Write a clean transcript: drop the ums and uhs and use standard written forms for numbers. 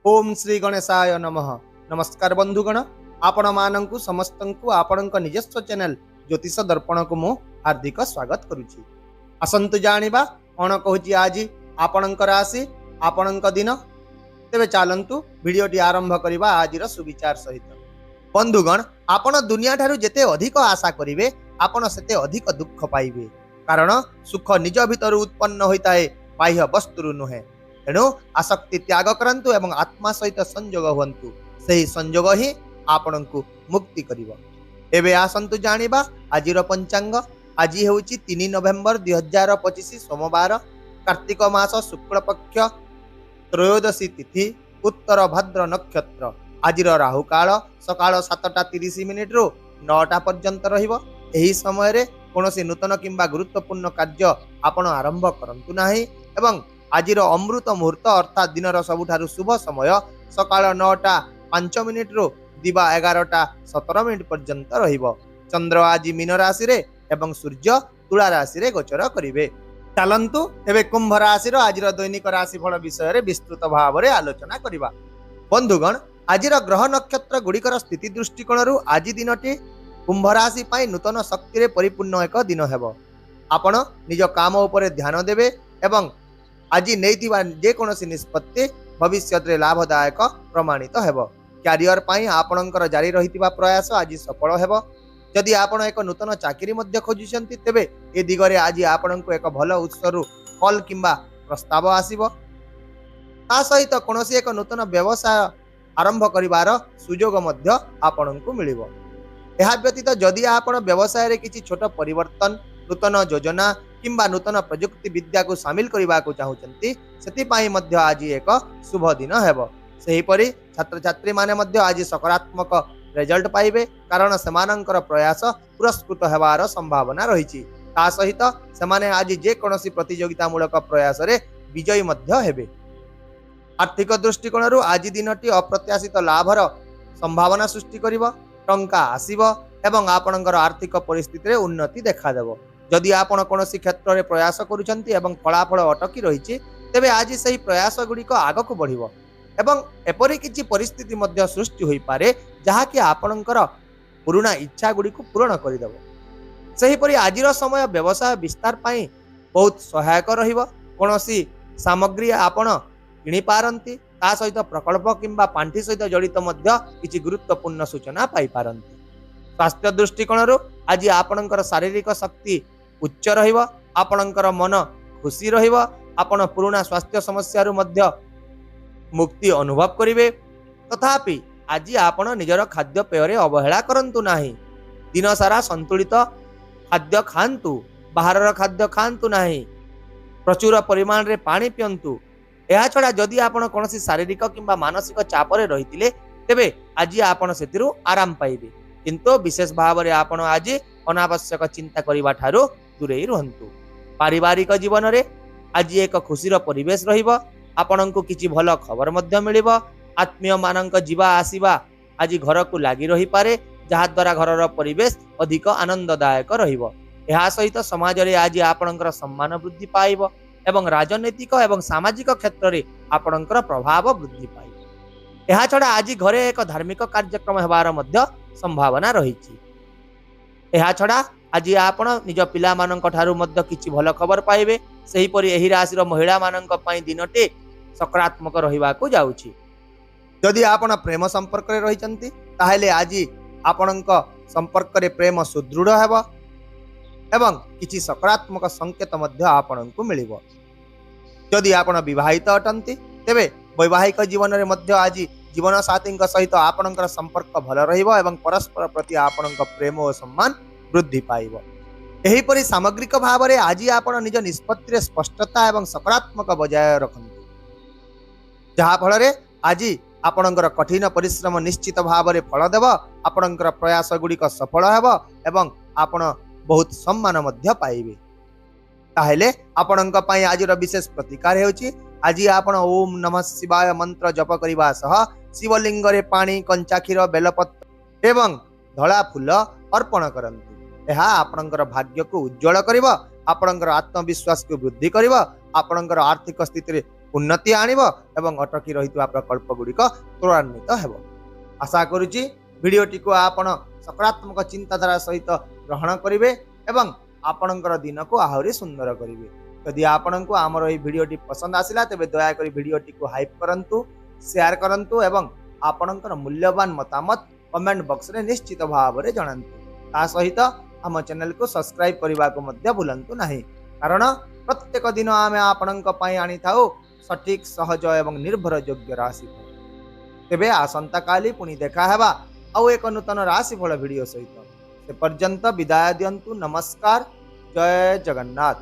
ओम श्री गणेशाय नमः। नमस्कार बंधुगण, आपण मानंकु समस्तंकु आपणक निजस्व चैनल ज्योतिष दर्पण को मु हार्दिक स्वागत करुछि। असंतु जानिबा कोन कहूछि आज आपणक राशि आपणक दिन। तेबे चालंतु वीडियोटी आरंभ करिबा आजिर सुविचार सहित। बंधुगण, आपण दुनिया ठारू जेते अधिक आशा करिवे आपण सेते अधिक दुख पाइबे, कारण सुख निज भितर उत्पन्न होइताए, बाह्य वस्तुरु नुहे। तेणु आसक्ति त्याग करंतु एवं आत्मा सहित संयोग हुंतु, सही संयोग ही आपणंकु मुक्ति करिवो। एबे आसंतु जानिबा आजिर पंचांग। आज हेउची 3 नवेम्बर 2025 सोमवार, कार्तिक मास शुक्ल पक्ष त्रयोदशी तिथि, उत्तर भाद्र नक्षत्र। आजिर राहु काल सकाळ 7:30 रु 9टा पर्यंत रहिबो। एही समय रे कोनोसी नूतन किंबा गुरुत्वपूर्ण कार्य आपण आरंभ करंतु नाही एवं आजिर अमृत मुहूर्त अर्थात दिनर सबुठारु शुभ समय सकाळ 9:05 रु दिवा 11:17 पर्यंत रहिबो। चंद्र आज मीन राशि रे एवं सूर्य तुला राशि रे गोचर करिवे। चलंतु एबे कुंभ राशि रो आजिर दैनिक राशिफल विषय रे विस्तृत भाव रे आलोचना करिबा। बंधुगण, आजिर ग्रह नक्षत्र गुड़िकर स्थिति दृष्टिकोण आज दिनटी कुंभ राशि पाई नूतन शक्ति रे परिपूर्ण एक दिन हेबो। आपण निज काम उपरे ध्यान देबे एवं आज नैथिबा जे कोनोसी निष्पत्ति भविष्य रे लाभदायक प्रमाणित हेबो। क्यारियर पाई आपणकर जारी रहितिबा प्रयास आज सफल हेबो। जदि आपण एक नूतन चाकरी मध्य खोजुछन्ति तेबे ए दिगरे आज आपणको एक भल उत्सरु कॉल किंबा प्रस्ताव आसीबो। ता सहित कोनोसी एक नूतन व्यवसाय आरंभ करिवार सुजोग मध्य आपणको मिलिबो। एहा व्यतीत जदि आपण व्यवसाय रे किछि छोट परिवर्तन, नूतन योजना किंबा नूतन प्रजुक्ति विद्या को शामिल करने को चाहते से मध्य आज एक शुभ दिन हेबो। सेही परि छात्र छात्री माने मध्य आज सकारात्मक रिजल्ट पाइबे, कारण सेमानंकर प्रयास पुरस्कृत हेबार संभावना रही। ता सहित सेमाने आज जे कोनोसी प्रतियोगितामूलक प्रयास रे विजयी मध्य हेबे। आर्थिक दृष्टिकोण आज दिनटी अप्रत्याशित लाभर संभावना सृष्टि करिवो। टंका आसीबो एवं आपणकर आर्थिक परिस्थिति रे उन्नति देखा देबो। जदि आपण कोनोसी क्षेत्र रे प्रयास करूछन्ति एवं फलाफल अटकी रहिछि तेबे आज सही प्रयास गुड़िक आगकु बढ़िबो एवं एपरि किछि परिस्थिति मध्य सृष्टि होई पारे जहा कि आपणकर पुराना इच्छा गुड़िक पूर्ण करिदेबो। सही परि आजिर समय व्यवसाय विस्तार पाई बहुत सहायक रहिबो। कोनोसी सामग्री आपण किनि पारंती, ता सहित प्रकल्प किंबा पांठी सहित जड़ित मध्य किछि गुरुत्वपूर्ण सूचना पाई पारंती। स्वास्थ्य दृष्टिकोण आज आपणकर शारीरिक शक्ति उच्च रहिबो, आपणकर मन खुशी रहिबो, आपण पुराना स्वास्थ्य समस्या मध्य मुक्ति अनुभव करिवे। तथापि आज आपण निजर खाद्य पेय रे अवहेला करंतु नाही। दिन सारा संतुलित खाद्य खांतु, बाहरर खाद्य खांतु नाही। प्रचुर परिमाण रे पानी पियंतु। एहा छडा जदि आपण कोनोसी शारीरिक किंबा मानसिक चाप रे रहितिले तेबे आज आपण सेतिरु आराम पाइबे, किंतु विशेष भाव में आपण आज अनावश्यक चिंता करबा ठारू दूरे रहंतु। पारिवारिक जीवन रे आज एक खुशीर परिवेश रहिबो। आपणको किछि भल खबर मध्य मिलिबो। आत्मीय मानक जीवा आसीबा आज घर को लागि रही पारे, जहा द्वारा घरर परिवेश अधिक आनंददायक रहिबो। एहा सहित समाज रे आज आपणकर सम्मान वृद्धि पाइबो एवं राजनीतिक एवं सामाजिक क्षेत्र रे आपणकर प्रभाव वृद्धि पाइबो। एहा छडा आज घरे एक धार्मिक कार्यक्रम हेबार मध्य संभावना रही। एहा छडा आज आपण निज पिला मानक ठारू मध्य किछि भल खबर पाइबे। सही परि एही राशि रो महिला मानक पई दिनटे सकारात्मक रहिबा को जाउछि। जदि आपण प्रेम संपर्क रे रहिचंती ताहेले आज आपणक संपर्क रे प्रेम सुदृढ़ हेबो एवं किछि सकारात्मक संकेत मध्य आपणको मिलिबो। जदि आपण विवाहित अटंती तेबे वैवाहिक जीवन रे मध्य आज जीवन साथी सहित आपणकर संपर्क भल रहिबो एवं परस्पर प्रति आपणक प्रेम और सम्मान वृद्धि पाइबो। एही परि सामग्रिक भाव रे आज आपण निज निष्पत्ति रे स्पष्टता एवं सकारात्मक बजाय रखंतु, जहा फल रे आज आपणकर कठिन परिश्रम निश्चित भाव रे फल देबो। आपणकर प्रयास गुड़िक सफल हेबो एवं आपण बहुत सम्मान मध्य पाइबे। ताहेले आपणक पई आजिर विशेष प्रतिकार हेउची। आज आपण ओम नमः शिवाय मंत्र जप करिबा सह शिवलिंग रे पानी, कंचा क्षीर, बेलपत्र एवं धला फूल अर्पण करंतु। एहा आपणकर भाग्य को उज्जवल करिवो, आपणकर आत्मविश्वास को वृद्धि करिवो, आपणकर आर्थिक स्थिति रे उन्नति आणिब एवं अटकी रहितबा प्रकल्प गुड़िक त्वरान्वित हेब। आशा करुच्ची भिडियोटी को आपण सकारात्मक चिंताधारा सहित ग्रहण करेंगे एवं आपणकर दिन को आहरी सुंदर करेंगे। यदि आपण को आमर यह भिडियोटी पसंद आसिला तेबे दयाकोरी भिडियोटी को हाइप करंतु, शेयर करंतु एवं आपणकर मूल्यवान मतामत कमेंट बॉक्स रे निश्चित भाव में जणांतु। ता सहित आम चैनल को सब्सक्राइब करने को मध्य भूलंतु नहीं, कारण प्रत्येक दिन आम आपणक पई आनी थाउ सठिक सहज एवं निर्भर योग्य राशिफल। तेबे आसंता काली पुणी देखा हेबा आउ एक नूतन राशिफल भिडियो सहित। से पर्यंत विदाय दियंतु। नमस्कार, जय जगन्नाथ।